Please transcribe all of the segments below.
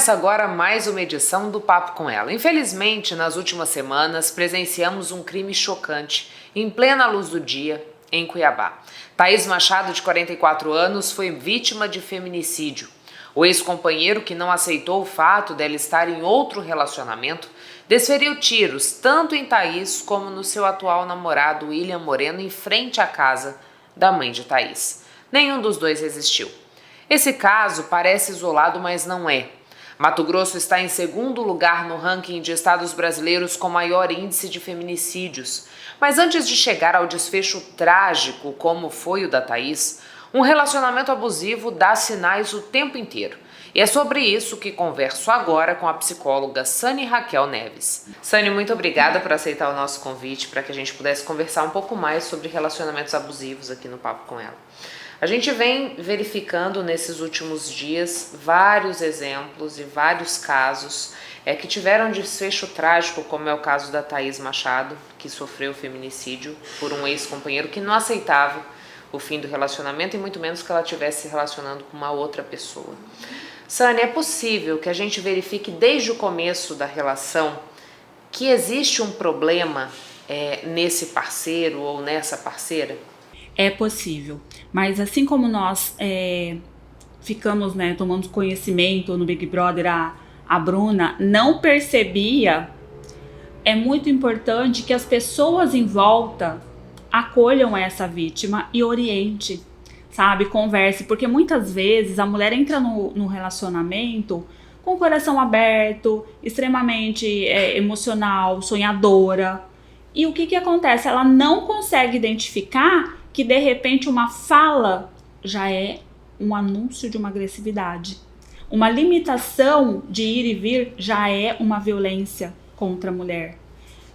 Começa agora mais uma edição do Papo com Ela. Infelizmente, nas últimas semanas, presenciamos um crime chocante em plena luz do dia em Cuiabá. Thaís Machado, de 44 anos, foi vítima de feminicídio. O ex-companheiro, que não aceitou o fato dela estar em outro relacionamento, desferiu tiros tanto em Thaís como no seu atual namorado William Moreno em frente à casa da mãe de Thaís. Nenhum dos dois resistiu. Esse caso parece isolado, mas não é. Mato Grosso está em segundo lugar no ranking de estados brasileiros com maior índice de feminicídios. Mas antes de chegar ao desfecho trágico, como foi o da Thaís, um relacionamento abusivo dá sinais o tempo inteiro. E é sobre isso que converso agora com a psicóloga Sani Raquel Neves. Sani, muito obrigada por aceitar o nosso convite para que a gente pudesse conversar um pouco mais sobre relacionamentos abusivos aqui no Papo com Ela. A gente vem verificando nesses últimos dias vários exemplos e vários casos que tiveram desfecho trágico, como é o caso da Thaís Machado, que sofreu feminicídio por um ex-companheiro que não aceitava o fim do relacionamento e muito menos que ela estivesse se relacionando com uma outra pessoa. Sani, é possível que a gente verifique desde o começo da relação que existe um problema nesse parceiro ou nessa parceira? É possível, mas assim como nós ficamos, tomando conhecimento no Big Brother, a Bruna não percebia, é muito importante que as pessoas em volta acolham essa vítima e oriente, sabe, converse, porque muitas vezes a mulher entra no relacionamento com o coração aberto, extremamente emocional, sonhadora, e o que acontece? Ela não consegue identificar que de repente uma fala já é um anúncio de uma agressividade. Uma limitação de ir e vir já é uma violência contra a mulher.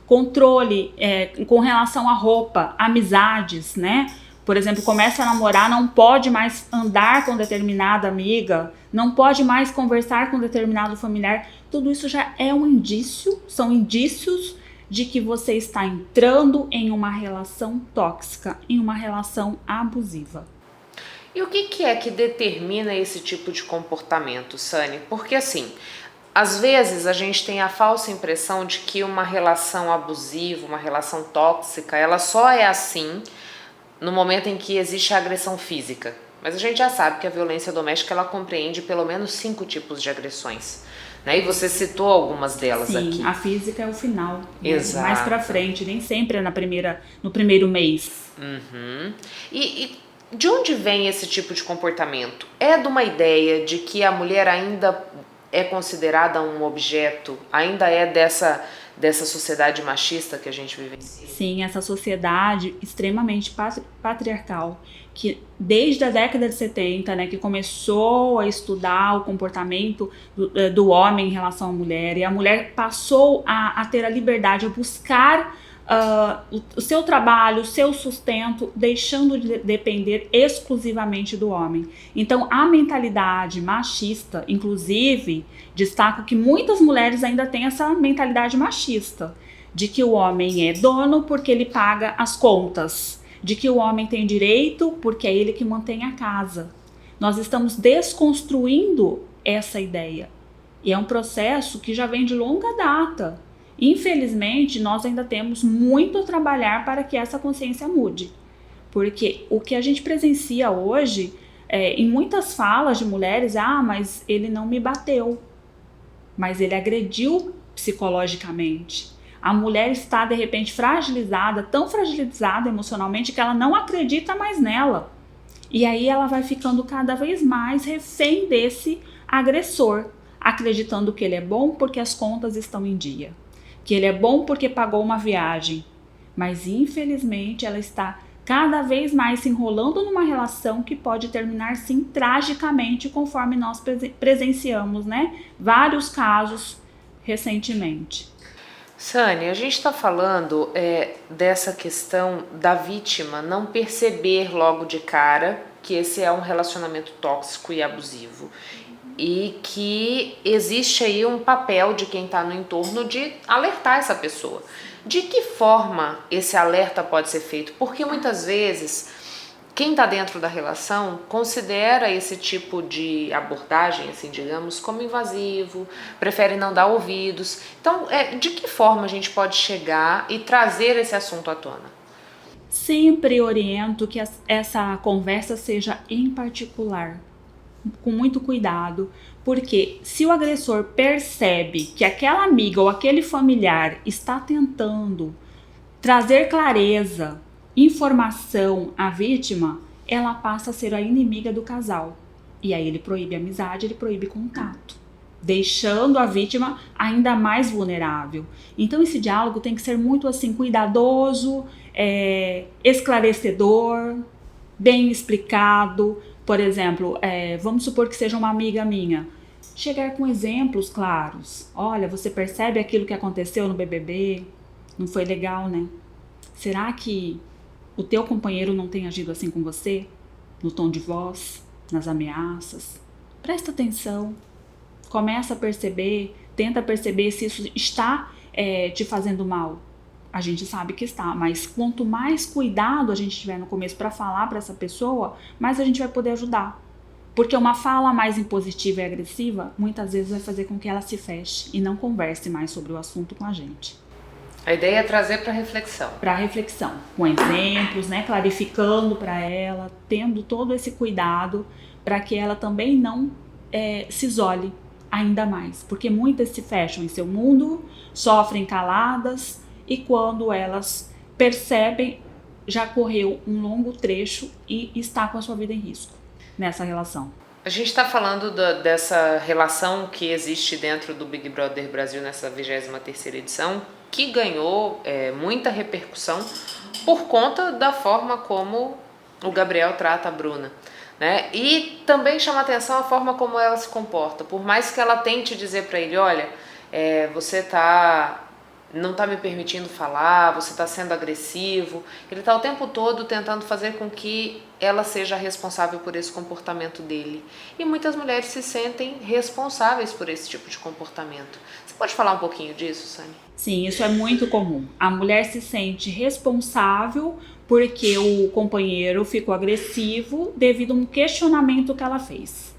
Controle com relação à roupa, amizades, né? Por exemplo, começa a namorar, não pode mais andar com determinada amiga, não pode mais conversar com determinado familiar. Tudo isso já é um indício, são indícios de que você está entrando em uma relação tóxica, em uma relação abusiva. E o que é que determina esse tipo de comportamento, Sani? Porque assim, às vezes a gente tem a falsa impressão de que uma relação abusiva, uma relação tóxica, ela só é assim no momento em que existe a agressão física. Mas a gente já sabe que a violência doméstica ela compreende pelo menos 5 tipos de agressões. E você citou algumas delas. Sim, aqui. A física é o final. Exato. Mais pra frente, nem sempre é no primeiro mês. Uhum. E de onde vem esse tipo de comportamento? É de uma ideia de que a mulher ainda é considerada um objeto? Ainda é dessa sociedade machista que a gente vivencia? Sim, essa sociedade extremamente patriarcal, que desde a década de 70, que começou a estudar o comportamento do homem em relação à mulher, e a mulher passou a ter a liberdade, a buscar o seu trabalho, o seu sustento, deixando de depender exclusivamente do homem. Então, a mentalidade machista, inclusive, destaco que muitas mulheres ainda têm essa mentalidade machista, de que o homem é dono porque ele paga as contas, de que o homem tem direito porque é ele que mantém a casa. Nós estamos desconstruindo essa ideia. E é um processo que já vem de longa data. Infelizmente, nós ainda temos muito a trabalhar para que essa consciência mude. Porque o que a gente presencia hoje, em muitas falas de mulheres, mas ele não me bateu, mas ele agrediu psicologicamente. A mulher está, de repente, fragilizada, tão fragilizada emocionalmente que ela não acredita mais nela. E aí ela vai ficando cada vez mais refém desse agressor, acreditando que ele é bom porque as contas estão em dia, que ele é bom porque pagou uma viagem. Mas, infelizmente, ela está cada vez mais se enrolando numa relação que pode terminar, sim, tragicamente, conforme nós presenciamos, vários casos recentemente. Sani, a gente está falando dessa questão da vítima não perceber logo de cara que esse é um relacionamento tóxico e abusivo e que existe aí um papel de quem está no entorno de alertar essa pessoa. De que forma esse alerta pode ser feito? Porque muitas vezes quem está dentro da relação considera esse tipo de abordagem, assim, digamos, como invasivo, prefere não dar ouvidos. Então, de que forma a gente pode chegar e trazer esse assunto à tona? Sempre oriento que essa conversa seja em particular, com muito cuidado, porque se o agressor percebe que aquela amiga ou aquele familiar está tentando trazer clareza, informação à vítima, ela passa a ser a inimiga do casal. E aí ele proíbe a amizade, ele proíbe contato, deixando a vítima ainda mais vulnerável. Então esse diálogo tem que ser muito assim, cuidadoso, esclarecedor, bem explicado. Por exemplo, vamos supor que seja uma amiga minha. Chegar com exemplos claros. Olha, você percebe aquilo que aconteceu no BBB? Não foi legal, né? Será que o teu companheiro não tem agido assim com você? No tom de voz, nas ameaças? Presta atenção. Começa a perceber, tenta perceber se isso está te fazendo mal. A gente sabe que está, mas quanto mais cuidado a gente tiver no começo para falar para essa pessoa, mais a gente vai poder ajudar. Porque uma fala mais impositiva e agressiva, muitas vezes vai fazer com que ela se feche e não converse mais sobre o assunto com a gente. A ideia é trazer para reflexão. Para reflexão, com exemplos, né, clarificando para ela, tendo todo esse cuidado para que ela também não se isole ainda mais. Porque muitas se fecham em seu mundo, sofrem caladas e quando elas percebem, já correu um longo trecho e está com a sua vida em risco nessa relação. A gente está falando dessa relação que existe dentro do Big Brother Brasil nessa 23ª edição, que ganhou muita repercussão por conta da forma como o Gabriel trata a Bruna, né? E também chama atenção a forma como ela se comporta. Por mais que ela tente dizer para ele, olha, você não está me permitindo falar, você está sendo agressivo. Ele está o tempo todo tentando fazer com que ela seja responsável por esse comportamento dele. E muitas mulheres se sentem responsáveis por esse tipo de comportamento. Você pode falar um pouquinho disso, Sani? Sim, isso é muito comum. A mulher se sente responsável porque o companheiro ficou agressivo devido a um questionamento que ela fez.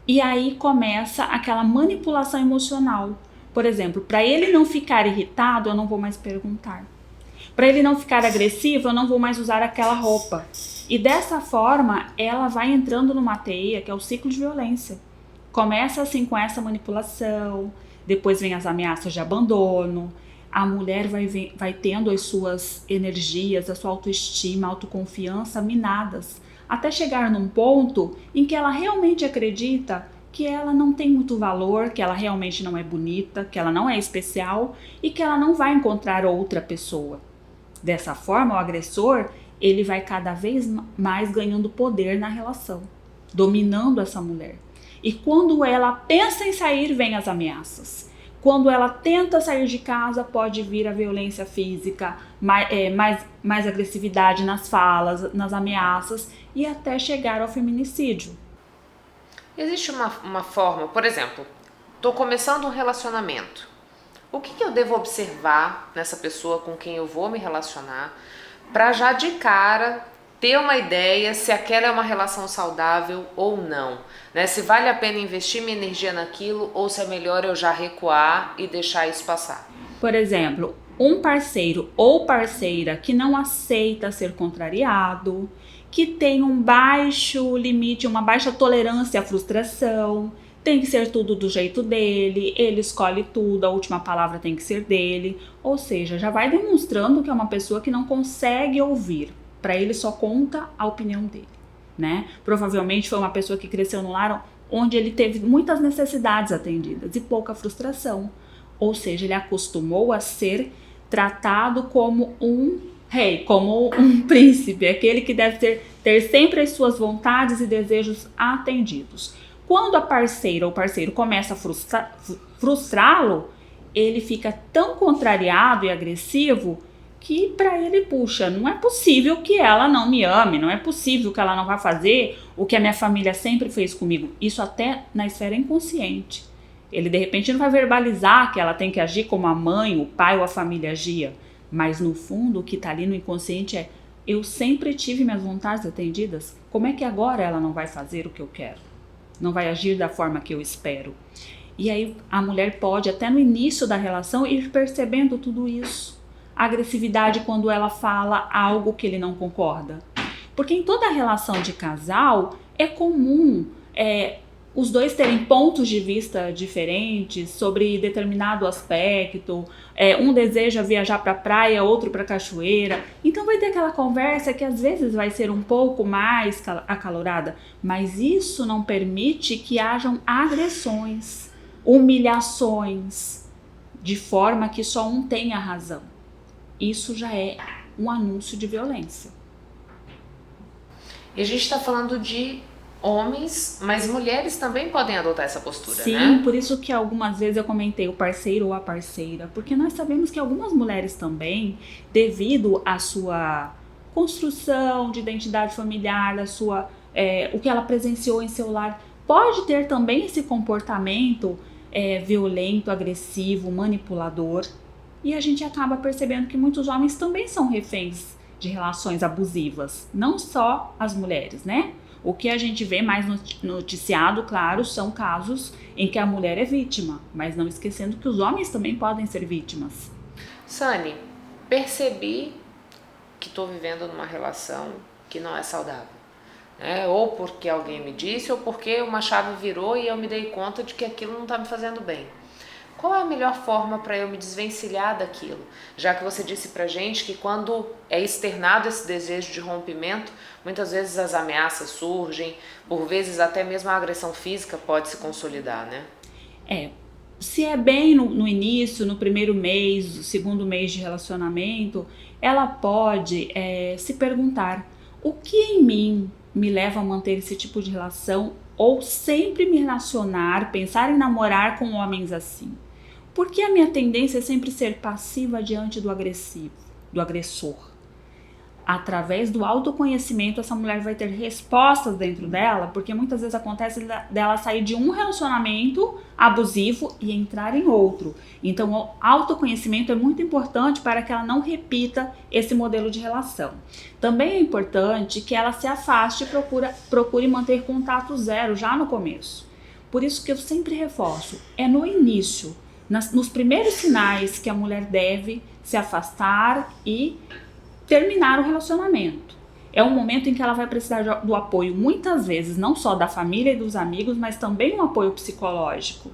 E aí começa aquela manipulação emocional. Por exemplo, para ele não ficar irritado, eu não vou mais perguntar. Para ele não ficar agressivo, eu não vou mais usar aquela roupa. E dessa forma, ela vai entrando numa teia, que é o ciclo de violência. Começa assim com essa manipulação, depois vem as ameaças de abandono, a mulher vai tendo as suas energias, a sua autoestima, autoconfiança minadas, até chegar num ponto em que ela realmente acredita que ela não tem muito valor, que ela realmente não é bonita, que ela não é especial e que ela não vai encontrar outra pessoa. Dessa forma, o agressor, ele vai cada vez mais ganhando poder na relação, dominando essa mulher. E quando ela pensa em sair, vem as ameaças. Quando ela tenta sair de casa, pode vir a violência física, mais agressividade nas falas, nas ameaças e até chegar ao feminicídio. Existe uma forma, por exemplo, estou começando um relacionamento. O que eu devo observar nessa pessoa com quem eu vou me relacionar para já de cara ter uma ideia se aquela é uma relação saudável ou não, né? Se vale a pena investir minha energia naquilo ou se é melhor eu já recuar e deixar isso passar. Por exemplo, um parceiro ou parceira que não aceita ser contrariado, que tem um baixo limite, uma baixa tolerância à frustração, tem que ser tudo do jeito dele, ele escolhe tudo, a última palavra tem que ser dele, ou seja, já vai demonstrando que é uma pessoa que não consegue ouvir, para ele só conta a opinião dele, né? Provavelmente foi uma pessoa que cresceu no lar onde ele teve muitas necessidades atendidas e pouca frustração, ou seja, ele acostumou a ser tratado como um rei, como um príncipe, aquele que deve ter sempre as suas vontades e desejos atendidos. Quando a parceira ou parceiro começa a frustrá-lo, ele fica tão contrariado e agressivo que para ele, puxa, não é possível que ela não me ame, não é possível que ela não vá fazer o que a minha família sempre fez comigo. Isso até na esfera inconsciente. Ele de repente não vai verbalizar que ela tem que agir como a mãe, o pai ou a família agia. Mas no fundo o que está ali no inconsciente é: Eu sempre tive minhas vontades atendidas. Como é que agora ela não vai fazer o que eu quero? Não vai agir da forma que eu espero? E aí a mulher pode, até no início da relação, ir percebendo tudo isso. A agressividade quando ela fala algo que ele não concorda. Porque em toda relação de casal é comum os dois terem pontos de vista diferentes sobre determinado aspecto. Um deseja viajar para a praia, outro para a cachoeira. Então vai ter aquela conversa que às vezes vai ser um pouco mais acalorada, mas isso não permite que hajam agressões, humilhações, de forma que só um tenha razão. Isso já é um anúncio de violência. E a gente está falando de homens, mas mulheres também podem adotar essa postura, Sim, né? Por isso que algumas vezes eu comentei o parceiro ou a parceira, porque nós sabemos que algumas mulheres também, devido à sua construção de identidade familiar, o que ela presenciou em seu lar, pode ter também esse comportamento violento, agressivo, manipulador, e a gente acaba percebendo que muitos homens também são reféns de relações abusivas, não só as mulheres, né? O que a gente vê mais noticiado, claro, são casos em que a mulher é vítima, mas não esquecendo que os homens também podem ser vítimas. Sani, percebi que estou vivendo numa relação que não é saudável. Ou porque alguém me disse, ou porque uma chave virou e eu me dei conta de que aquilo não está me fazendo bem. Qual é a melhor forma para eu me desvencilhar daquilo? Já que você disse pra gente que quando é externado esse desejo de rompimento, muitas vezes as ameaças surgem, por vezes até mesmo a agressão física pode se consolidar, né? Se é bem no início, no primeiro mês, no segundo mês de relacionamento, ela pode se perguntar: o que em mim me leva a manter esse tipo de relação ou sempre me relacionar, pensar em namorar com homens assim? Por que a minha tendência é sempre ser passiva diante do agressivo, do agressor? Através do autoconhecimento, essa mulher vai ter respostas dentro dela, porque muitas vezes acontece dela sair de um relacionamento abusivo e entrar em outro. Então, o autoconhecimento é muito importante para que ela não repita esse modelo de relação. Também é importante que ela se afaste e procure manter contato zero já no começo. Por isso que eu sempre reforço, é no início, nos primeiros sinais que a mulher deve se afastar e terminar o relacionamento. É um momento em que ela vai precisar do apoio, muitas vezes, não só da família e dos amigos, mas também um apoio psicológico.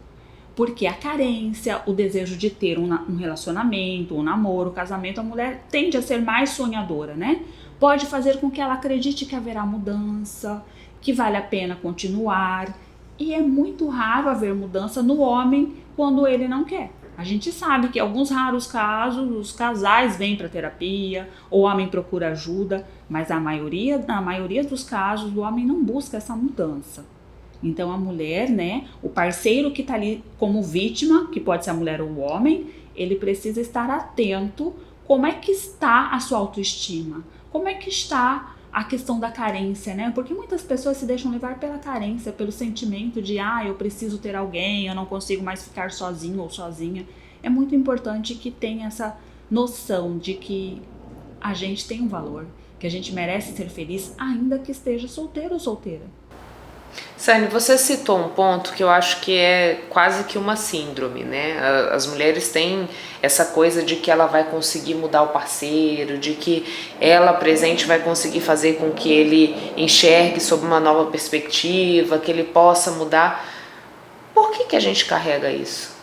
Porque a carência, o desejo de ter um relacionamento, um namoro, um casamento, a mulher tende a ser mais sonhadora, né? Pode fazer com que ela acredite que haverá mudança, que vale a pena continuar. E é muito raro haver mudança no homem quando ele não quer. A gente sabe que em alguns raros casos os casais vêm para terapia, o homem procura ajuda, mas na maioria dos casos o homem não busca essa mudança. Então a mulher, né, o parceiro que está ali como vítima, que pode ser a mulher ou o homem, ele precisa estar atento como é que está a sua autoestima, como é que está a questão da carência, né? Porque muitas pessoas se deixam levar pela carência, pelo sentimento de eu preciso ter alguém, eu não consigo mais ficar sozinho ou sozinha. É muito importante que tenha essa noção de que a gente tem um valor, que a gente merece ser feliz, ainda que esteja solteiro ou solteira. Sani, você citou um ponto que eu acho que é quase que uma síndrome, né? As mulheres têm essa coisa de que ela vai conseguir mudar o parceiro, de que ela presente vai conseguir fazer com que ele enxergue sob uma nova perspectiva, que ele possa mudar. Por que a gente carrega isso?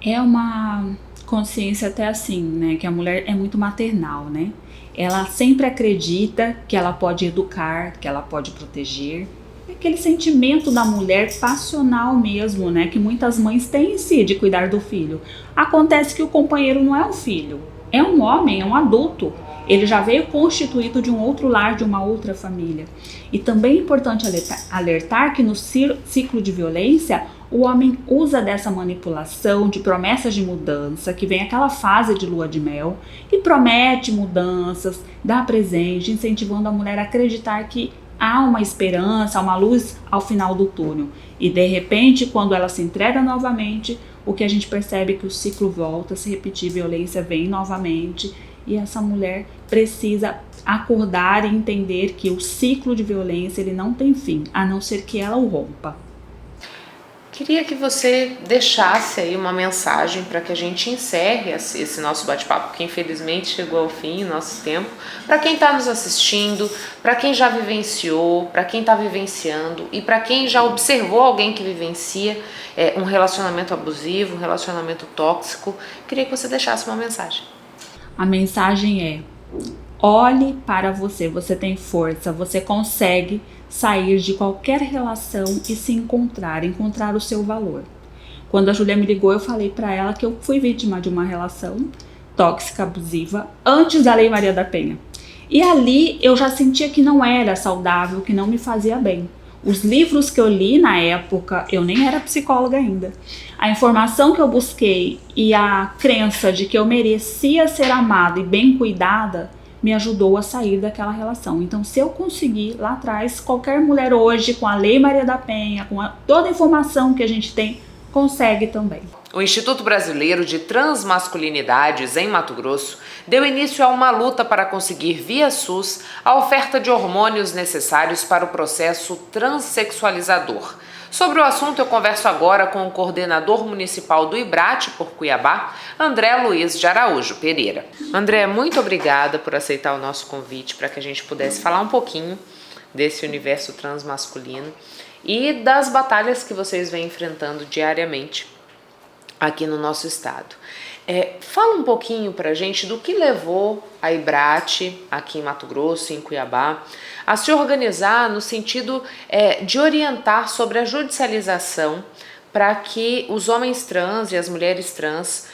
É uma consciência até assim, né? Que a mulher é muito maternal, né? Ela sempre acredita que ela pode educar, que ela pode proteger. Aquele sentimento da mulher passional mesmo, né, que muitas mães têm em si de cuidar do filho. Acontece que o companheiro não é um filho, é um homem, é um adulto. Ele já veio constituído de um outro lar, de uma outra família. E também é importante alertar que no ciclo de violência, o homem usa dessa manipulação, de promessas de mudança, que vem aquela fase de lua de mel, e promete mudanças, dá presente, incentivando a mulher a acreditar que há uma esperança, há uma luz ao final do túnel. E de repente, quando ela se entrega novamente, o que a gente percebe é que o ciclo volta a se repetir, violência vem novamente, e essa mulher precisa acordar e entender que o ciclo de violência ele não tem fim, a não ser que ela o rompa. Queria que você deixasse aí uma mensagem para que a gente encerre esse nosso bate-papo, que infelizmente chegou ao fim, o nosso tempo, para quem está nos assistindo, para quem já vivenciou, para quem está vivenciando e para quem já observou alguém que vivencia um relacionamento abusivo, um relacionamento tóxico. Queria que você deixasse uma mensagem. A mensagem é: olhe para você, você tem força, você consegue sair de qualquer relação e se encontrar o seu valor. Quando a Júlia me ligou, eu falei para ela que eu fui vítima de uma relação tóxica, abusiva, antes da Lei Maria da Penha. E ali eu já sentia que não era saudável, que não me fazia bem. Os livros que eu li na época, eu nem era psicóloga ainda. A informação que eu busquei e a crença de que eu merecia ser amada e bem cuidada me ajudou a sair daquela relação. Então, se eu conseguir lá atrás, qualquer mulher hoje, com a Lei Maria da Penha, com toda a informação que a gente tem, consegue também. O Instituto Brasileiro de Transmasculinidades, em Mato Grosso, deu início a uma luta para conseguir via SUS a oferta de hormônios necessários para o processo transexualizador. Sobre o assunto, eu converso agora com o coordenador municipal do IBRAT por Cuiabá, André Luiz de Araújo Pereira. André, muito obrigada por aceitar o nosso convite para que a gente pudesse falar um pouquinho desse universo transmasculino e das batalhas que vocês vêm enfrentando diariamente aqui no nosso estado. Fala um pouquinho pra gente do que levou a IBRAT, aqui em Mato Grosso, em Cuiabá, a se organizar no sentido de orientar sobre a judicialização para que os homens trans e as mulheres trans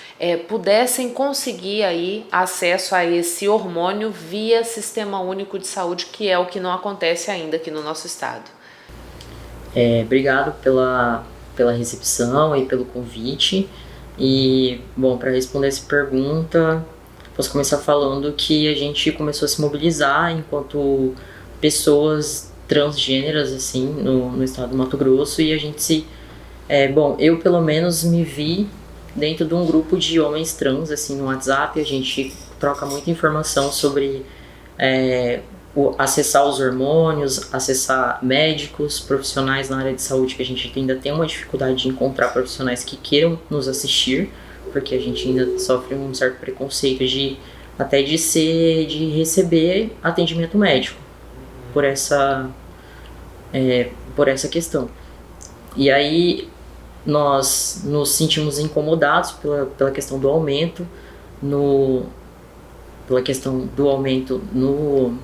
pudessem conseguir aí acesso a esse hormônio via Sistema Único de Saúde, que é o que não acontece ainda aqui no nosso estado. Obrigado pela recepção e pelo convite. E, bom, para responder essa pergunta, posso começar falando que a gente começou a se mobilizar enquanto pessoas transgêneras, assim, no estado do Mato Grosso, e a gente eu pelo menos me vi dentro de um grupo de homens trans, assim, no WhatsApp. A gente troca muita informação sobre acessar os hormônios, acessar médicos, profissionais na área de saúde, que a gente ainda tem uma dificuldade de encontrar profissionais que queiram nos assistir, porque a gente ainda sofre um certo preconceito de receber atendimento médico por essa questão. E aí nós nos sentimos incomodados pela questão do aumento pela questão do aumento no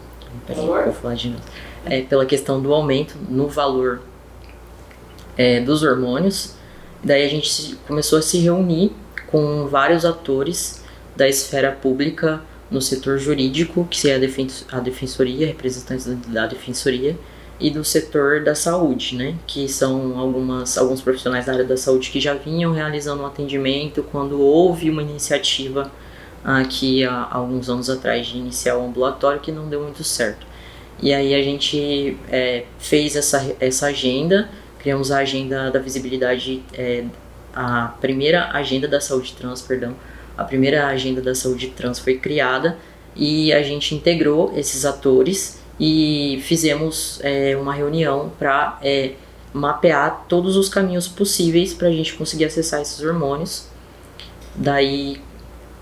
valor dos hormônios. Daí a gente começou a se reunir com vários atores da esfera pública no setor jurídico, que é a defensoria, representantes da defensoria, e do setor da saúde, né, que são alguns profissionais da área da saúde que já vinham realizando um atendimento quando houve uma iniciativa aqui há alguns anos atrás de iniciar o ambulatório, que não deu muito certo. E aí a gente fez essa agenda, criamos a agenda da visibilidade, a primeira agenda da saúde trans, a primeira agenda da saúde trans foi criada, e a gente integrou esses atores e fizemos uma reunião para mapear todos os caminhos possíveis para a gente conseguir acessar esses hormônios. Daí,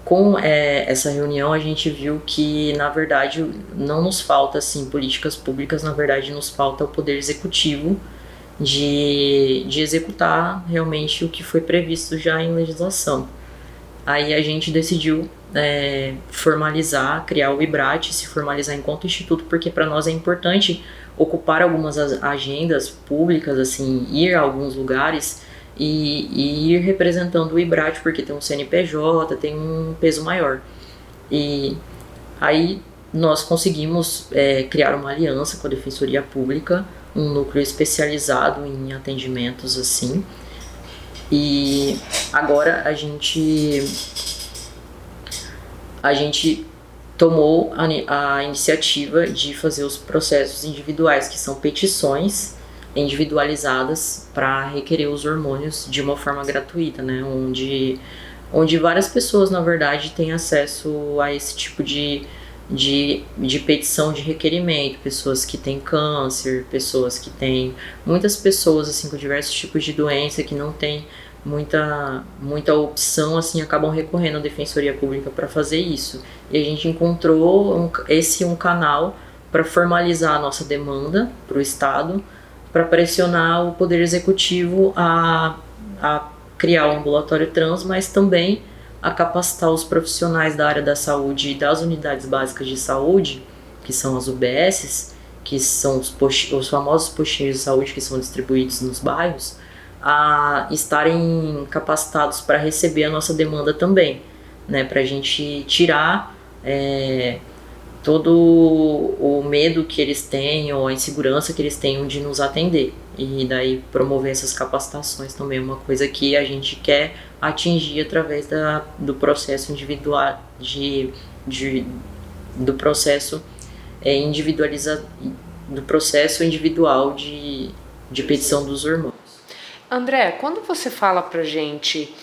com essa reunião, a gente viu que, na verdade, não nos falta assim, políticas públicas, na verdade, nos falta o poder executivo de executar realmente o que foi previsto já em legislação. Aí a gente decidiu criar o IBRAT, se formalizar enquanto instituto, porque para nós é importante ocupar algumas agendas públicas, assim, ir a alguns lugares e ir representando o IBRAT, porque tem um CNPJ, tem um peso maior. E aí nós conseguimos criar uma aliança com a Defensoria Pública, um núcleo especializado em atendimentos assim. E agora a gente tomou a iniciativa de fazer os processos individuais, que são petições individualizadas para requerer os hormônios de uma forma gratuita, né? Onde várias pessoas, na verdade, têm acesso a esse tipo de de petição de requerimento, pessoas que têm câncer, pessoas que têm... Muitas pessoas, assim, com diversos tipos de doença que não têm muita opção, assim, acabam recorrendo à Defensoria Pública para fazer isso. E a gente encontrou um canal para formalizar a nossa demanda para o Estado, para pressionar o Poder Executivo a criar um ambulatório trans, mas também a capacitar os profissionais da área da saúde e das unidades básicas de saúde, que são as UBSs, que são os famosos postinhos de saúde que são distribuídos nos bairros, a estarem capacitados para receber a nossa demanda também, né, para a gente tirar todo o medo que eles têm ou a insegurança que eles tenham de nos atender. E daí promover essas capacitações também é uma coisa que a gente quer atingir através do processo individual, do processo do processo individual de petição dos hormônios. André, quando você fala pra gente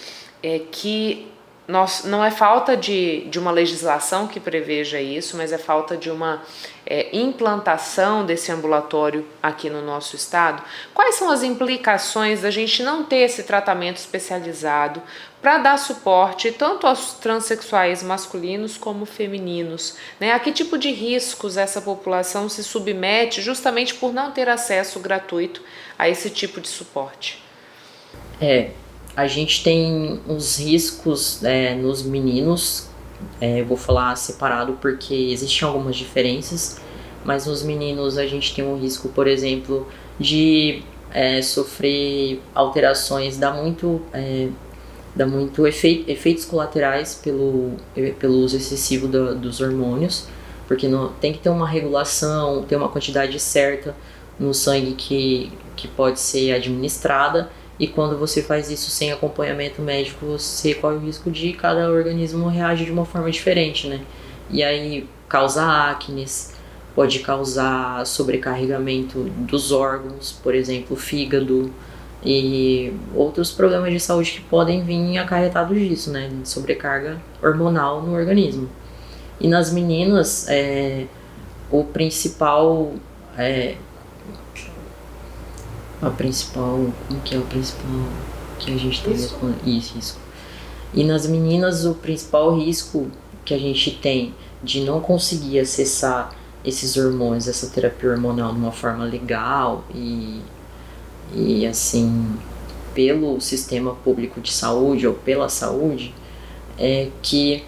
que não é falta de uma legislação que preveja isso, mas é falta de uma implantação desse ambulatório aqui no nosso estado, quais são as implicações da gente não ter esse tratamento especializado para dar suporte tanto aos transexuais masculinos como femininos, né? A que tipo de riscos essa população se submete justamente por não ter acesso gratuito a esse tipo de suporte? A gente tem os riscos nos meninos, eu vou falar separado porque existem algumas diferenças, mas nos meninos a gente tem um risco, por exemplo, de sofrer alterações, dá muito efeitos colaterais pelo uso excessivo dos hormônios, porque tem que ter uma regulação, ter uma quantidade certa no sangue que pode ser administrada. E quando você faz isso sem acompanhamento médico, você corre o risco de cada organismo reagir de uma forma diferente, né? E aí causa acnes, pode causar sobrecarregamento dos órgãos, por exemplo, fígado, e outros problemas de saúde que podem vir acarretados disso, né? Sobrecarga hormonal no organismo. E nas meninas, o principal... como que é o principal que a gente tem? Risco. E nas meninas, o principal risco que a gente tem de não conseguir acessar esses hormônios, essa terapia hormonal de uma forma legal e assim, pelo sistema público de saúde ou pela saúde, é que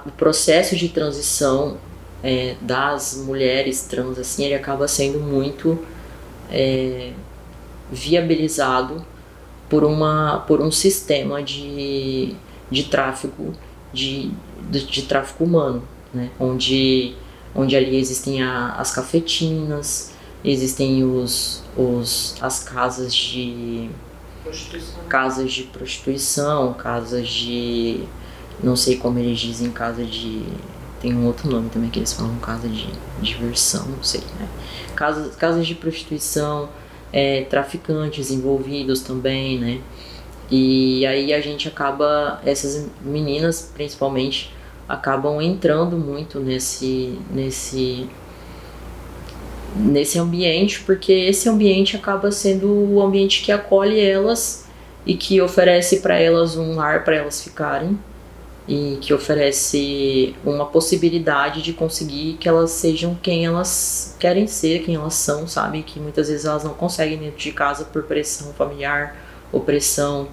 o processo de transição das mulheres trans, assim, ele acaba sendo muito viabilizado por um sistema de tráfico de tráfico humano, né? Onde ali existem as cafetinas, existem as casas de prostituição, casas de, não sei como eles dizem, tem um outro nome também que eles falam, casa de diversão, não sei, né? Casas de prostituição, traficantes envolvidos também, né? E aí a gente essas meninas principalmente, acabam entrando muito nesse ambiente, porque esse ambiente acaba sendo o ambiente que acolhe elas e que oferece para elas um lar para elas ficarem, e que oferece uma possibilidade de conseguir que elas sejam quem elas querem ser, quem elas são, sabe? Que muitas vezes elas não conseguem dentro de casa por pressão familiar, opressão,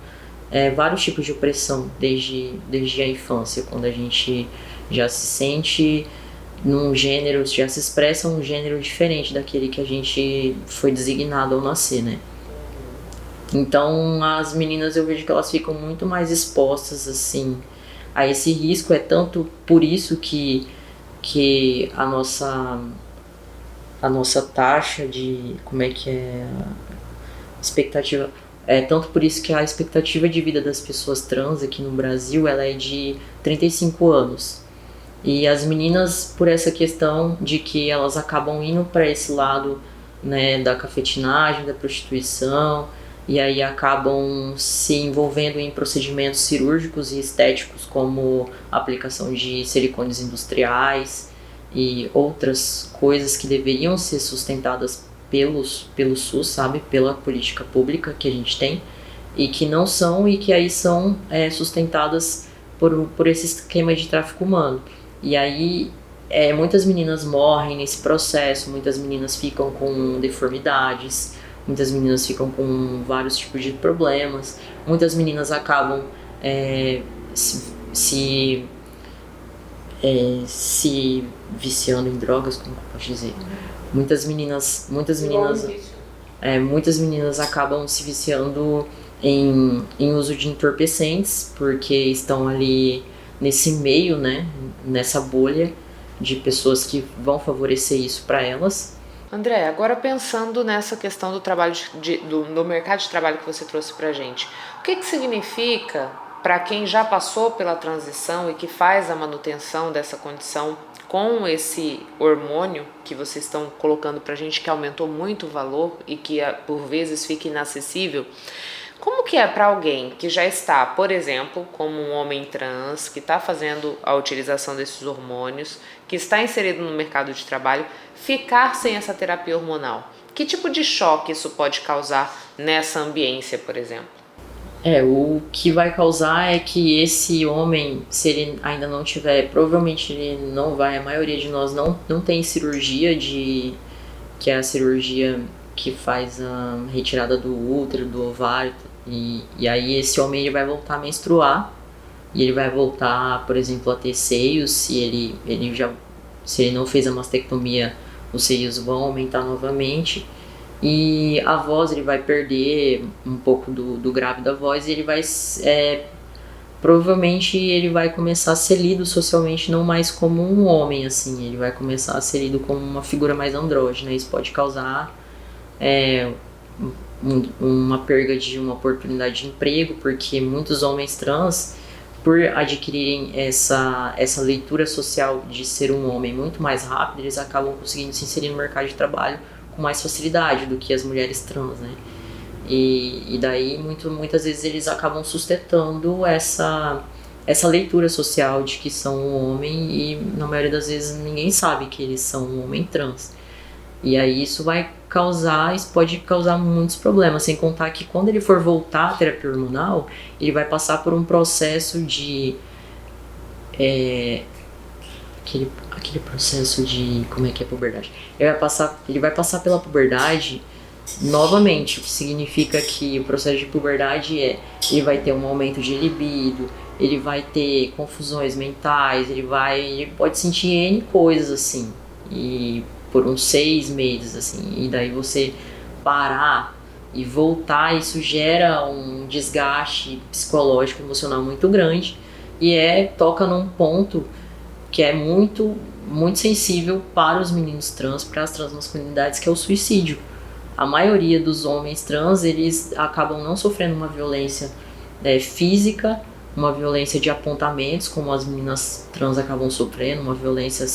vários tipos de opressão desde a infância, quando a gente já se sente num gênero, já se expressa um gênero diferente daquele que a gente foi designado ao nascer, né? Então as meninas, eu vejo que elas ficam muito mais expostas, assim, a esse risco. É tanto por isso que a nossa taxa de, como é que é, expectativa, tanto por isso que a expectativa de vida das pessoas trans aqui no Brasil, ela é de 35 anos. E as meninas, por essa questão de que elas acabam indo para esse lado, né, da cafetinagem, da prostituição, e aí acabam se envolvendo em procedimentos cirúrgicos e estéticos, como a aplicação de silicones industriais e outras coisas que deveriam ser sustentadas pelo SUS, sabe? Pela política pública que a gente tem, e que não são, e que aí são sustentadas por esse esquema de tráfico humano. E aí muitas meninas morrem nesse processo, muitas meninas ficam com deformidades, muitas meninas ficam com vários tipos de problemas, muitas meninas acabam se viciando em drogas, como eu posso dizer. Muitas meninas acabam se viciando em uso de entorpecentes, porque estão ali nesse meio, né, nessa bolha de pessoas que vão favorecer isso para elas. André, agora pensando nessa questão do trabalho do mercado de trabalho que você trouxe pra gente, o que significa para quem já passou pela transição e que faz a manutenção dessa condição com esse hormônio que vocês estão colocando pra gente, que aumentou muito o valor e que por vezes fica inacessível? Como que é para alguém que já está, por exemplo, como um homem trans, que está fazendo a utilização desses hormônios, que está inserido no mercado de trabalho, ficar sem essa terapia hormonal? Que tipo de choque isso pode causar nessa ambiência, por exemplo? O que vai causar é que esse homem, se ele ainda não tiver, provavelmente ele não vai, a maioria de nós não tem cirurgia, que é a cirurgia que faz a retirada do útero, do ovário, e aí esse homem ele vai voltar a menstruar, e ele vai voltar, por exemplo, a ter seios, se ele não fez a mastectomia, os seios vão aumentar novamente, e a voz, ele vai perder um pouco do grave da voz, e ele vai provavelmente ele vai começar a ser lido socialmente não mais como um homem, assim, ele vai começar a ser lido como uma figura mais andrógena. Isso pode causar uma perda de uma oportunidade de emprego, porque muitos homens trans, por adquirirem essa leitura social de ser um homem muito mais rápido, eles acabam conseguindo se inserir no mercado de trabalho com mais facilidade do que as mulheres trans, né? E daí muitas vezes eles acabam sustentando essa leitura social de que são um homem, e na maioria das vezes ninguém sabe que eles são um homem trans. E aí isso pode causar muitos problemas, sem contar que quando ele for voltar à terapia hormonal, ele vai passar por um processo de aquele processo de, como é que é a puberdade? Ele vai passar pela puberdade novamente, o que significa que o processo de puberdade ele vai ter um aumento de libido, ele vai ter confusões mentais, ele pode sentir N coisas assim, e por uns 6 meses, assim, e daí você parar e voltar, isso gera um desgaste psicológico, emocional muito grande, e toca num ponto que é muito, muito sensível para os meninos trans, para as transmasculinidades, que é o suicídio. A maioria dos homens trans, eles acabam não sofrendo uma violência física, uma violência de apontamentos, como as meninas trans acabam sofrendo, uma violência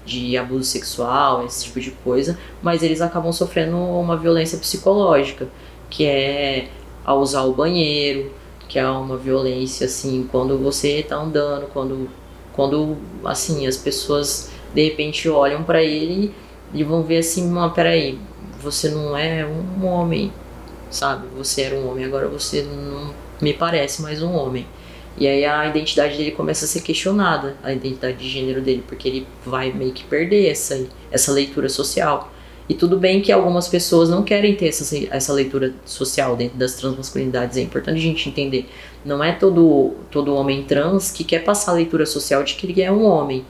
de abuso sexual, esse tipo de coisa, mas eles acabam sofrendo uma violência psicológica, que é ao usar o banheiro, que é uma violência, assim, quando você tá andando, quando assim, as pessoas de repente olham pra ele e vão ver assim, peraí, você não é um homem, sabe? Você era um homem, agora você não me parece mais um homem. E aí a identidade dele começa a ser questionada, a identidade de gênero dele, porque ele vai meio que perder essa leitura social. E tudo bem que algumas pessoas não querem ter essa leitura social dentro das transmasculinidades, é importante a gente entender. Não é todo homem trans que quer passar a leitura social de que ele é um homem.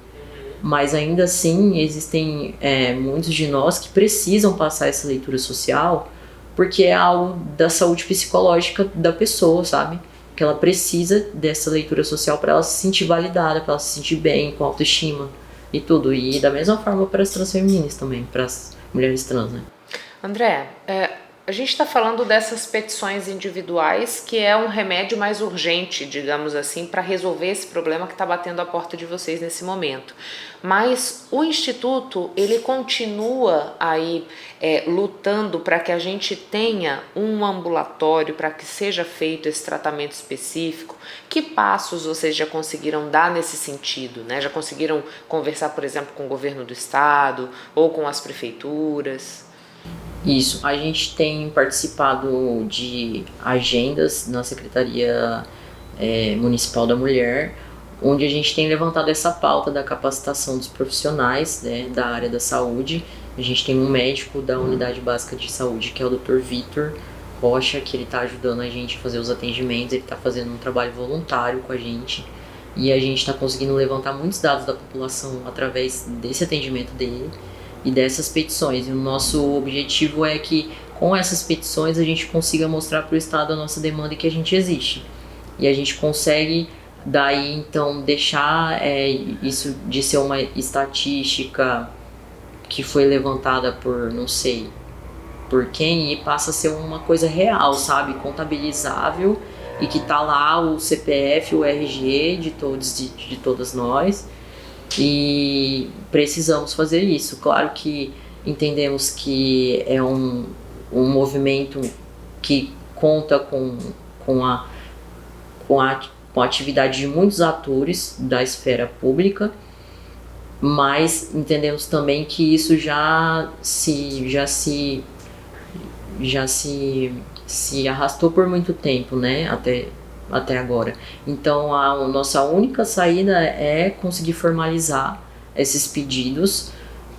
Mas ainda assim, existem muitos de nós que precisam passar essa leitura social, porque é algo da saúde psicológica da pessoa, sabe? Que ela precisa dessa leitura social para ela se sentir validada, para ela se sentir bem, com autoestima e tudo. E da mesma forma para as transfemininas também, para as mulheres trans, né? André, a gente está falando dessas petições individuais, que é um remédio mais urgente, digamos assim, para resolver esse problema que está batendo a porta de vocês nesse momento. Mas o Instituto, ele continua aí lutando para que a gente tenha um ambulatório, para que seja feito esse tratamento específico. Que passos vocês já conseguiram dar nesse sentido, né? Já conseguiram conversar, por exemplo, com o governo do estado ou com as prefeituras? Isso, a gente tem participado de agendas na Secretaria Municipal da Mulher, onde a gente tem levantado essa pauta da capacitação dos profissionais, né, da área da saúde. A gente tem um médico da Unidade Básica de Saúde, que é o Dr. Vitor Rocha, que ele está ajudando a gente a fazer os atendimentos, ele está fazendo um trabalho voluntário com a gente, e a gente está conseguindo levantar muitos dados da população através desse atendimento dele e dessas petições. E o nosso objetivo é que com essas petições a gente consiga mostrar para o Estado a nossa demanda e que a gente existe. E a gente consegue daí então deixar isso de ser uma estatística que foi levantada por não sei por quem, e passa a ser uma coisa real, sabe, contabilizável, e que tá lá o CPF, o RG de todas nós. E precisamos fazer isso. Claro que entendemos que é um movimento que conta com a atividade de muitos atores da esfera pública, mas entendemos também que isso já se arrastou por muito tempo, né, até agora. Então a nossa única saída é conseguir formalizar esses pedidos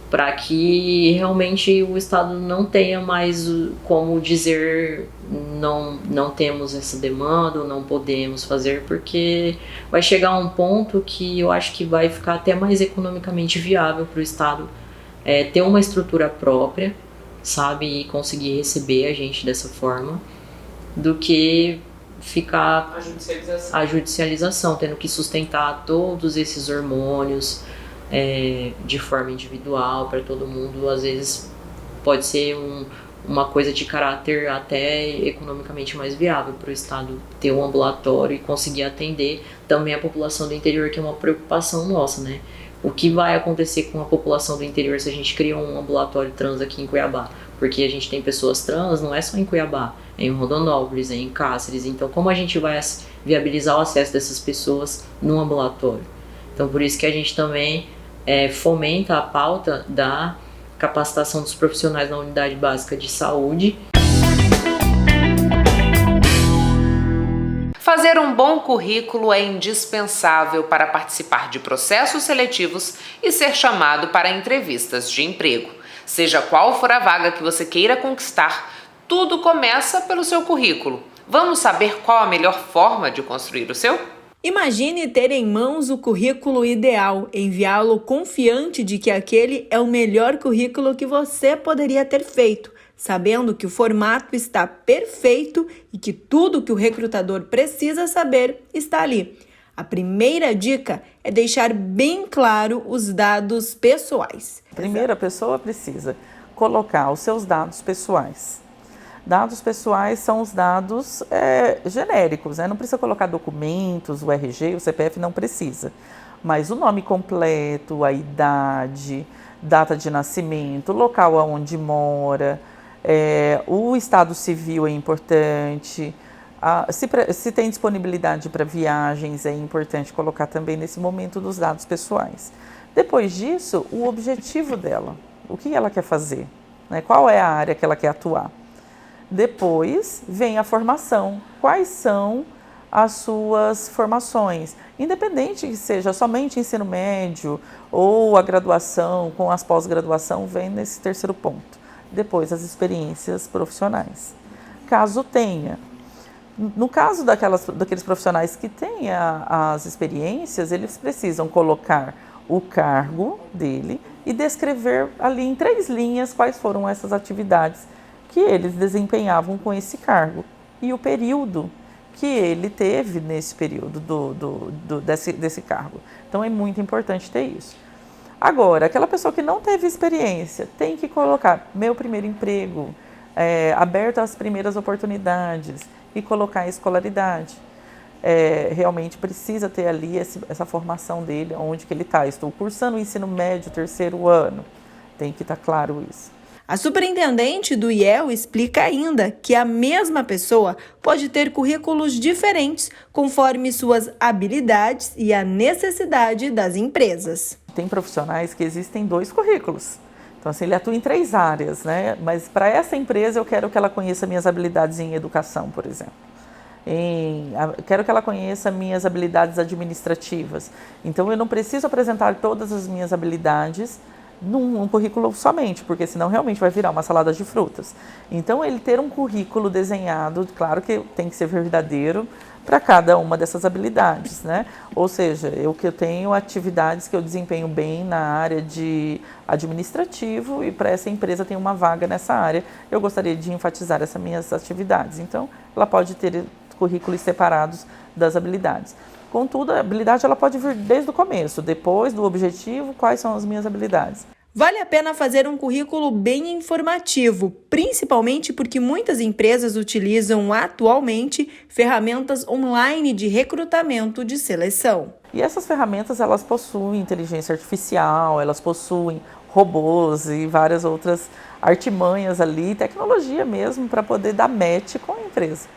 para que realmente o Estado não tenha mais como dizer não temos essa demanda ou não podemos fazer, porque vai chegar um ponto que eu acho que vai ficar até mais economicamente viável para o Estado ter uma estrutura própria, sabe, e conseguir receber a gente dessa forma, do que ficar a judicialização, tendo que sustentar todos esses hormônios de forma individual para todo mundo. Às vezes pode ser uma coisa de caráter até economicamente mais viável para o Estado ter um ambulatório e conseguir atender também a população do interior, que é uma preocupação nossa, né? O que vai acontecer com a população do interior se a gente cria um ambulatório trans aqui em Cuiabá? Porque a gente tem pessoas trans, não é só em Cuiabá, é em Rondonópolis, é em Cáceres. Então, como a gente vai viabilizar o acesso dessas pessoas no ambulatório? Então, por isso que a gente também fomenta a pauta da capacitação dos profissionais na unidade básica de saúde. Fazer um bom currículo é indispensável para participar de processos seletivos e ser chamado para entrevistas de emprego. Seja qual for a vaga que você queira conquistar, tudo começa pelo seu currículo. Vamos saber qual a melhor forma de construir o seu? Imagine ter em mãos o currículo ideal, enviá-lo confiante de que aquele é o melhor currículo que você poderia ter feito, sabendo que o formato está perfeito e que tudo que o recrutador precisa saber está ali. A primeira dica é deixar bem claro os dados pessoais. Primeiro, a pessoa precisa colocar os seus dados pessoais. Dados pessoais são os dados genéricos, né? Não precisa colocar documentos, o RG, o CPF não precisa. Mas o nome completo, a idade, data de nascimento, local onde mora, o estado civil é importante, se tem disponibilidade para viagens, é importante colocar também nesse momento dos dados pessoais. Depois disso, o objetivo dela, o que ela quer fazer, né? Qual é a área que ela quer atuar. Depois vem a formação, quais são as suas formações, independente que seja somente ensino médio ou a graduação, com as pós-graduação, vem nesse terceiro ponto. Depois as experiências profissionais. Caso tenha, no caso daqueles profissionais que têm as experiências, eles precisam colocar o cargo dele e descrever ali em 3 linhas quais foram essas atividades que eles desempenhavam com esse cargo e o período que ele teve nesse período desse cargo. Então é muito importante ter isso. Agora, aquela pessoa que não teve experiência tem que colocar meu primeiro emprego, aberto às primeiras oportunidades e colocar a escolaridade. Realmente precisa ter ali essa formação dele, onde que ele está. Estou cursando o ensino médio, 3º ano. Tem que estar claro isso. A superintendente do IEL explica ainda que a mesma pessoa pode ter currículos diferentes conforme suas habilidades e a necessidade das empresas. Tem profissionais que existem 2 currículos. Então, assim, ele atua em 3 áreas, né? Mas para essa empresa eu quero que ela conheça minhas habilidades em educação, por exemplo. Quero que ela conheça minhas habilidades administrativas. Então, eu não preciso apresentar todas as minhas habilidades num currículo somente, porque senão realmente vai virar uma salada de frutas. Então, ele ter um currículo desenhado, claro que tem que ser verdadeiro para cada uma dessas habilidades, né? Ou seja, eu tenho atividades que eu desempenho bem na área de administrativo e para essa empresa tem uma vaga nessa área, eu gostaria de enfatizar essas minhas atividades. Então, ela pode ter currículos separados das habilidades. Contudo, a habilidade ela pode vir desde o começo, depois do objetivo, quais são as minhas habilidades. Vale a pena fazer um currículo bem informativo, principalmente porque muitas empresas utilizam atualmente ferramentas online de recrutamento de seleção. E essas ferramentas elas possuem inteligência artificial, elas possuem robôs e várias outras artimanhas ali, tecnologia mesmo, para poder dar match com a empresa.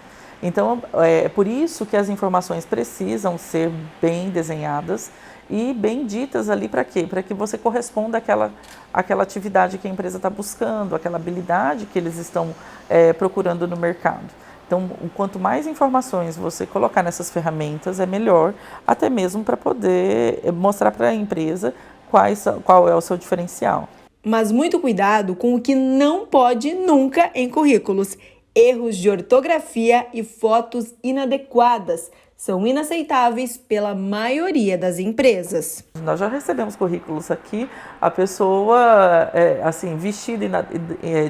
Então, é por isso que as informações precisam ser bem desenhadas e bem ditas ali para quê? Para que você corresponda àquela atividade que a empresa está buscando, aquela habilidade que eles estão procurando no mercado. Então, quanto mais informações você colocar nessas ferramentas, é melhor, até mesmo para poder mostrar para a empresa qual é o seu diferencial. Mas muito cuidado com o que não pode nunca em currículos. Erros de ortografia e fotos inadequadas são inaceitáveis pela maioria das empresas. Nós já recebemos currículos aqui, a pessoa vestida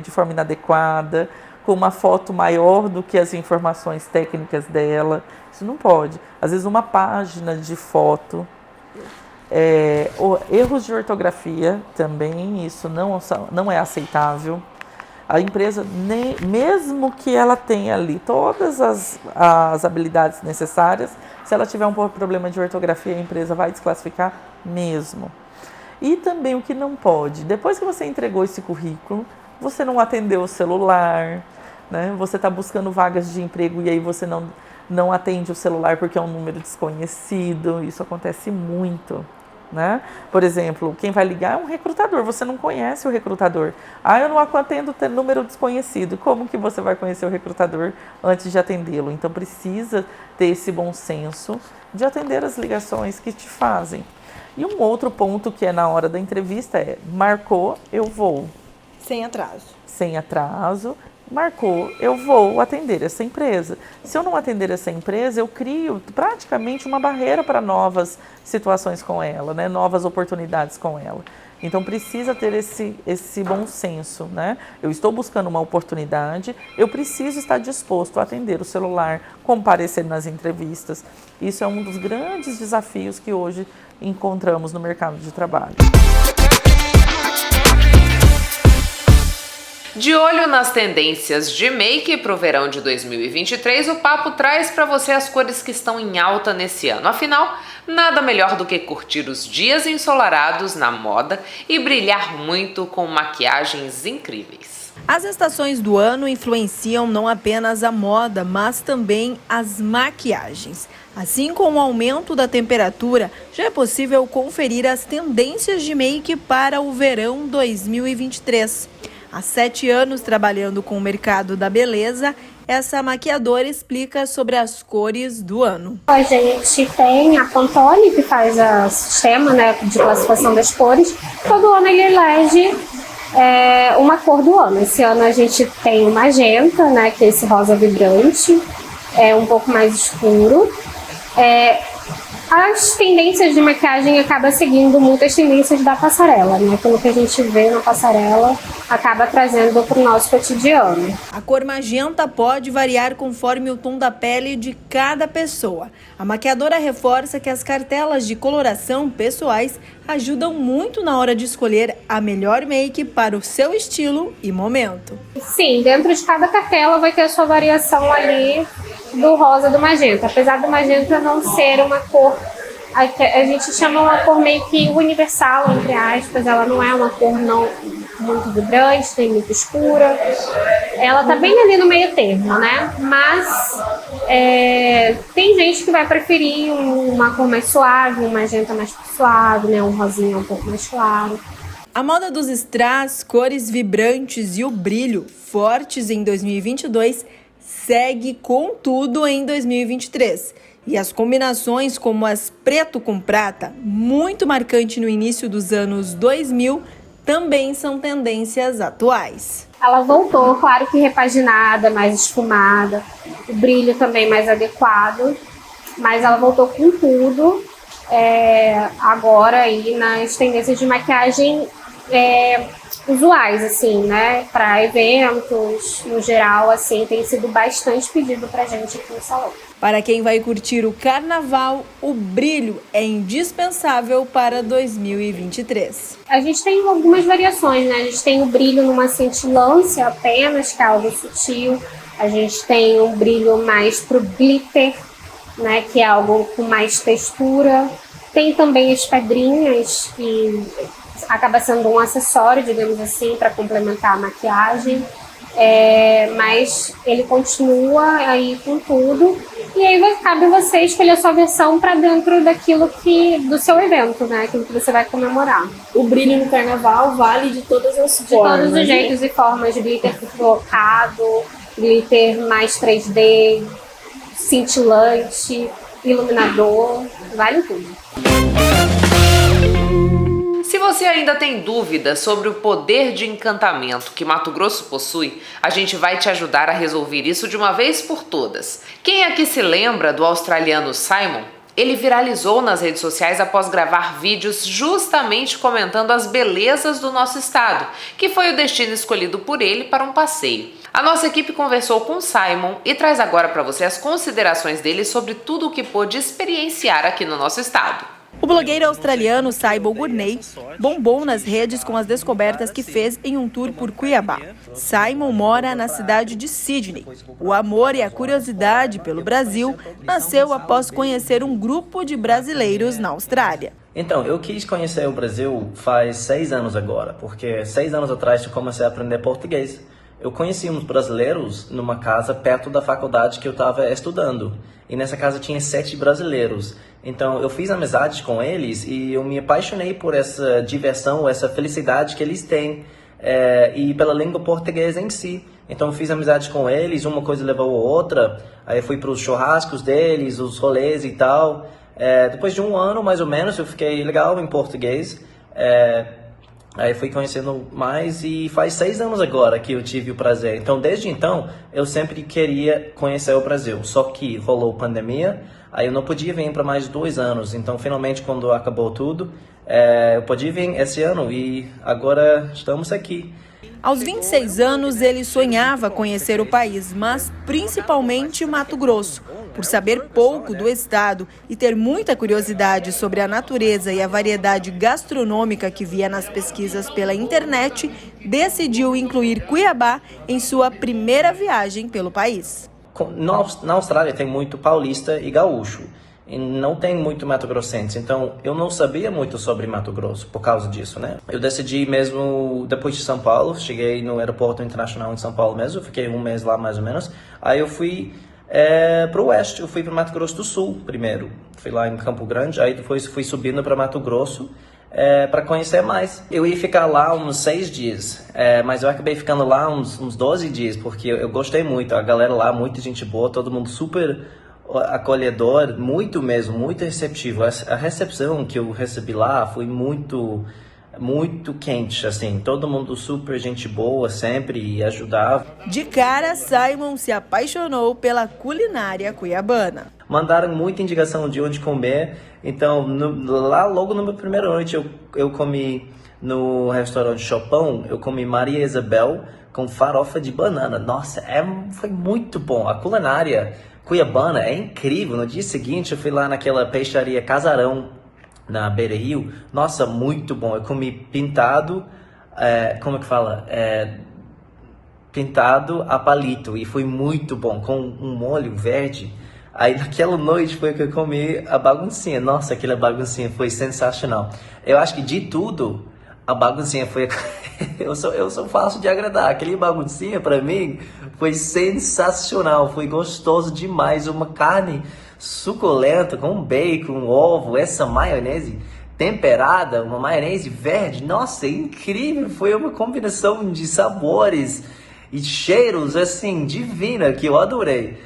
de forma inadequada, com uma foto maior do que as informações técnicas dela. Isso não pode. Às vezes uma página de foto. Erros de ortografia também, isso não é aceitável. A empresa, mesmo que ela tenha ali todas as habilidades necessárias, se ela tiver um problema de ortografia, a empresa vai desclassificar mesmo. E também o que não pode, depois que você entregou esse currículo, você não atendeu o celular, né? Você está buscando vagas de emprego e aí você não atende o celular porque é um número desconhecido, isso acontece muito. Né? Por exemplo, quem vai ligar é um recrutador, você não conhece o recrutador. Eu não atendo número desconhecido. Como que você vai conhecer o recrutador antes de atendê-lo? Então precisa ter esse bom senso de atender as ligações que te fazem. E um outro ponto que é na hora da entrevista é: marcou, eu vou. Sem atraso. Sem atraso. Marcou, eu vou atender essa empresa. Se eu não atender essa empresa, eu crio praticamente uma barreira para novas situações com ela, né? Novas oportunidades com ela. Então precisa ter esse bom senso, né? Eu estou buscando uma oportunidade, eu preciso estar disposto a atender o celular, comparecer nas entrevistas. Isso é um dos grandes desafios que hoje encontramos no mercado de trabalho. De olho nas tendências de make para o verão de 2023, o Papo traz para você as cores que estão em alta nesse ano. Afinal, nada melhor do que curtir os dias ensolarados na moda e brilhar muito com maquiagens incríveis. As estações do ano influenciam não apenas a moda, mas também as maquiagens. Assim como o aumento da temperatura, já é possível conferir as tendências de make para o verão 2023. Há 7 anos trabalhando com o mercado da beleza, essa maquiadora explica sobre as cores do ano. A gente tem a Pantone, que faz o sistema, né, de classificação das cores. Todo ano ele elege uma cor do ano. Esse ano a gente tem o magenta, né, que é esse rosa vibrante, um pouco mais escuro. As tendências de maquiagem acabam seguindo muitas tendências da passarela, né? Aquilo que a gente vê na passarela acaba trazendo para o nosso cotidiano. A cor magenta pode variar conforme o tom da pele de cada pessoa. A maquiadora reforça que as cartelas de coloração pessoais ajudam muito na hora de escolher a melhor make para o seu estilo e momento. Sim, dentro de cada cartela vai ter a sua variação ali do rosa do magenta. Apesar do magenta não ser uma cor, a gente chama uma cor meio que universal, entre aspas, ela não é uma cor não muito vibrante, nem muito escura. Ela tá bem ali no meio termo, né? Mas tem gente que vai preferir uma cor mais suave, um magenta mais suave, né? Um rosinha um pouco mais claro. A moda dos strass, cores vibrantes e o brilho fortes em 2022 segue com tudo em 2023. E as combinações como as preto com prata, muito marcante no início dos anos 2000, também são tendências atuais. Ela voltou, claro que repaginada, mais esfumada, o brilho também mais adequado, mas ela voltou com tudo agora aí nas tendências de maquiagem usuais, assim, né? Para eventos, no geral, assim, tem sido bastante pedido pra gente aqui no salão. Para quem vai curtir o carnaval, o brilho é indispensável para 2023. A gente tem algumas variações, né? A gente tem o brilho numa cintilância apenas, que é algo sutil. A gente tem um brilho mais pro glitter, né? Que é algo com mais textura. Tem também as pedrinhas, que acaba sendo um acessório, digamos assim, para complementar a maquiagem. Mas ele continua aí com tudo. E aí cabe você escolher a sua versão para dentro daquilo do seu evento, né? Aquilo que você vai comemorar. O brilho no carnaval vale de todas as formas. De todos os jeitos e formas, de glitter flocado, glitter mais 3D, cintilante, iluminador, vale tudo. Se você ainda tem dúvidas sobre o poder de encantamento que Mato Grosso possui, a gente vai te ajudar a resolver isso de uma vez por todas. Quem aqui se lembra do australiano Simon? Ele viralizou nas redes sociais após gravar vídeos justamente comentando as belezas do nosso estado, que foi o destino escolhido por ele para um passeio. A nossa equipe conversou com Simon e traz agora para você as considerações dele sobre tudo o que pôde experienciar aqui no nosso estado. O blogueiro australiano Simon Gurney bombou nas redes com as descobertas que fez em um tour por Cuiabá. Simon mora na cidade de Sydney. O amor e a curiosidade pelo Brasil nasceu após conhecer um grupo de brasileiros na Austrália. Então, eu quis conhecer o Brasil faz 6 anos agora, porque 6 anos atrás eu comecei a aprender português. Eu conheci uns brasileiros numa casa perto da faculdade que eu estava estudando. E nessa casa tinha 7 brasileiros. Então eu fiz amizade com eles e eu me apaixonei por essa diversão, essa felicidade que eles têm e pela língua portuguesa em si. Então eu fiz amizade com eles, uma coisa levou a outra. Aí eu fui para os churrascos deles, os rolês e tal. Depois de 1 ano mais ou menos eu fiquei legal em português. Aí fui conhecendo mais e faz 6 anos agora que eu tive o prazer. Então, desde então, eu sempre queria conhecer o Brasil. Só que rolou pandemia, aí eu não podia vir para mais de 2 anos. Então, finalmente, quando acabou tudo, eu podia vir esse ano e agora estamos aqui. Aos 26 anos, ele sonhava conhecer o país, mas principalmente Mato Grosso. Por saber pouco do estado e ter muita curiosidade sobre a natureza e a variedade gastronômica que via nas pesquisas pela internet, decidiu incluir Cuiabá em sua primeira viagem pelo país. Na Austrália tem muito paulista e gaúcho. E não tem muito mato-grossense, então eu não sabia muito sobre Mato Grosso por causa disso, né? Eu decidi mesmo, depois de São Paulo, cheguei no aeroporto internacional em São Paulo mesmo, fiquei 1 mês lá mais ou menos, aí eu fui para o oeste, eu fui para Mato Grosso do Sul primeiro, fui lá em Campo Grande, aí depois fui subindo para Mato Grosso para conhecer mais. Eu ia ficar lá uns 6 dias, mas eu acabei ficando lá uns 12 dias, porque eu gostei muito, a galera lá, muita gente boa, todo mundo super acolhedor, muito mesmo, muito receptivo. A recepção que eu recebi lá foi muito muito quente, assim, todo mundo super gente boa sempre e ajudava. De cara, Simon se apaixonou pela culinária cuiabana. Mandaram muita indicação de onde comer, então lá logo na minha primeira noite eu comi no restaurante Chopão, eu comi Maria Isabel com farofa de banana. Nossa, foi muito bom. A culinária cuiabana é incrível. No dia seguinte eu fui lá naquela peixaria Casarão, na Beira Rio. Nossa, muito bom. Eu comi pintado, como é que fala? Pintado a palito, e foi muito bom, com um molho verde. Aí naquela noite foi que eu comi a baguncinha. Nossa, aquela baguncinha foi sensacional. Eu acho que de tudo, a baguncinha foi... eu sou fácil de agradar. Aquele baguncinha pra mim foi sensacional, foi gostoso demais. Uma carne suculenta com bacon, ovo, essa maionese temperada, uma maionese verde. Nossa, incrível! Foi uma combinação de sabores e cheiros assim divina que eu adorei.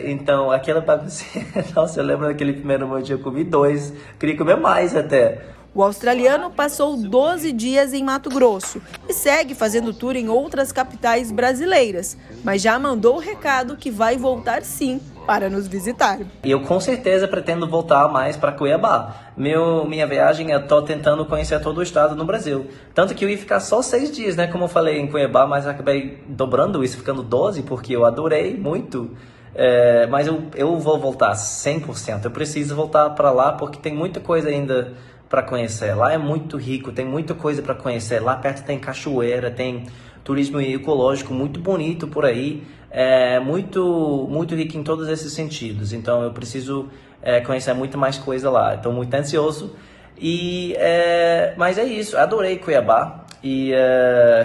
Então, aquela baguncinha, nossa, eu lembro daquele primeiro momento eu comi 2, queria comer mais até. O australiano passou 12 dias em Mato Grosso e segue fazendo tour em outras capitais brasileiras, mas já mandou o recado que vai voltar sim para nos visitar. Eu com certeza pretendo voltar mais para Cuiabá. Minha viagem, eu tô tentando conhecer todo o estado no Brasil. Tanto que eu ia ficar só 6 dias, né, como eu falei, em Cuiabá, mas acabei dobrando isso, ficando 12, porque eu adorei muito. Mas eu vou voltar 100%. Eu preciso voltar para lá porque tem muita coisa ainda para conhecer. Lá é muito rico, tem muita coisa para conhecer. Lá perto tem cachoeira, tem turismo ecológico muito bonito por aí. Muito, muito rico em todos esses sentidos. Então eu preciso conhecer muito mais coisa lá. Estou muito ansioso. Mas é isso, adorei Cuiabá e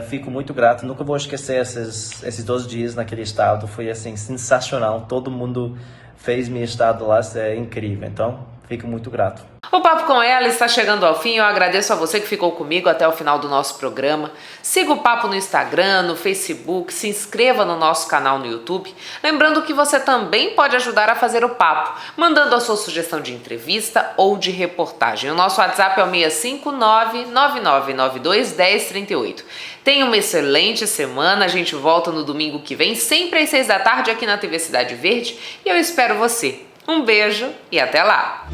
fico muito grato. Nunca vou esquecer esses 12 dias naquele estado. Foi assim sensacional. Todo mundo fez meu estado lá, é incrível. Então fico muito grato. O Papo com Ela está chegando ao fim. Eu agradeço a você que ficou comigo até o final do nosso programa. Siga o Papo no Instagram, no Facebook, se inscreva no nosso canal no YouTube. Lembrando que você também pode ajudar a fazer o Papo, mandando a sua sugestão de entrevista ou de reportagem. O nosso WhatsApp é o 659-9992-1038. Tenha uma excelente semana. A gente volta no domingo que vem, sempre às 6 da tarde aqui na TV Cidade Verde. E eu espero você. Um beijo e até lá!